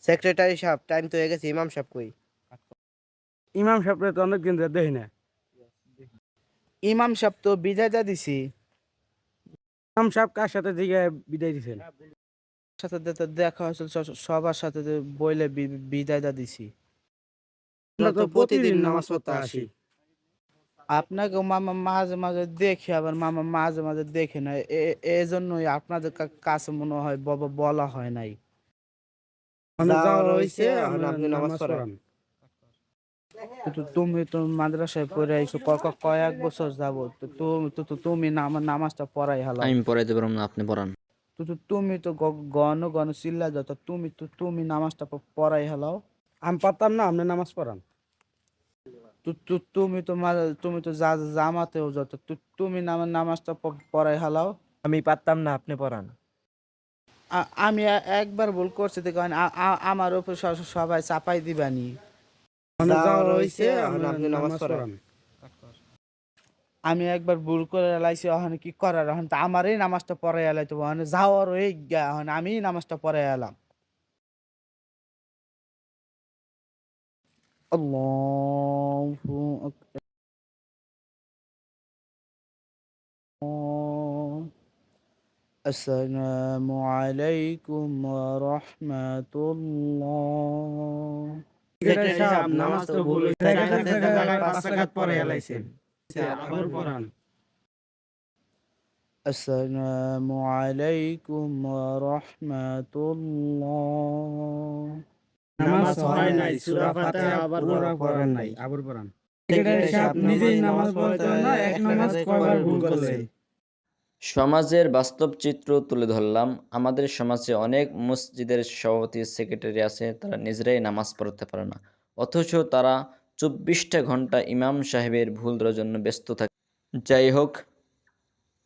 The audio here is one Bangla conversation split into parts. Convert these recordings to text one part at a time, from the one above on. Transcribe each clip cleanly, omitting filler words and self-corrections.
সেক্রেটারি সাহেব, টাইম তো হয়ে গেছে, ইমাম সাহেব কই? ইমাম সাহেবরে তো অনেকদিন ধরে দেখি না। ইমাম সাহেব তো বিদায় দা দিছি। ইমাম সাহেব কার সাথে দিকে বিদায় দিছেন? সাথে তো দেখা হয়েছিল, সবার সাথে তো বইলে বিদায় দা দিছি। আমরা তো তো প্রতিদিন নামাজ পড়তে আসি। আপনাকে মামা মাঝে মাঝে দেখি, আবার মামা মাঝে মাঝে দেখে না, এই জন্যই আপনাদের কাছে মনে হয় বলা হয় নাই। মানে যাওয়ার যাওয়া হইছে, হয়েছে, এখন আপনি নামাজ নামাজ পড়ান। পড়ান। তুমি তো মাদ্রাসায় পড়ে আইছো কয়েক বছর যাবত, তুমি নামাজটা পড়াই হালাও। আমি পড়াইতে পারবো না, আপনি পড়ান। তুমি তো ঘন ঘন চিল্লা যত, তুমি নামাজটা পড়াই হালাও। আমি পারতাম না, আপনি নামাজ পড়ান। তুমি তো জামাতেও যত, তুমি নামাজটা পড়াই হালাও। আমি পারতাম না, আপনি পড়ান। আমি একবার ভুল করছি দেখো, আমার উপর সবাই চাপাই দিবানি। মানে যাওয়ার যাওয়া হইছে, হয়েছে, এখন আপনি নামাজ পড়ান। পড়ান। আমি একবার ভুল করে এলাইছি, এখন কি করার, এখন তো আমারই নামাজটা পড়াই এলাইতো, এখন যাওয়ার হয়ে গিয়া এখন আমি নামাজটা পড়াই এলাম। আল্লাহু আকবার। আসসালামু আলাইকুম ওয়া রাহমাতুল্লাহ। সেক্রেটারি সাহেব, নামাজ তো ভুল হইছে, জায়গায় 5 রাকাত পড়ে এলাইছেন। আবার পড়ান। আসসালামু আলাইকুম ওয়া রাহমাতুল্লাহ। নামাজ হয় নাই, সূরা ফাতিহা আবার পড়ান নাই, আবার পড়ান। সেক্রেটারি সাহেব নিজেই নামাজ পড়তেন না, এক নামাজ কয়বার ভুল করলেন। সমাজের বাস্তব চিত্র তুলে ধরলাম। আমাদের সমাজে অনেক মসজিদের সভাপতি সেক্রেটারি আছে, তারা নিজেরাই নামাজ পড়তে পারে না, অথচ তারা 24টা ঘন্টা ইমাম সাহেবের ভুল ধরার জন্য ব্যস্ত থাকে। যাই হোক,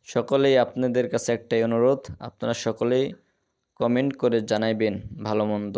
সকলেই আপনাদের কাছে একটাই অনুরোধ, আপনারা সকলেই কমেন্ট করে জানাইবেন ভালো মন্দ।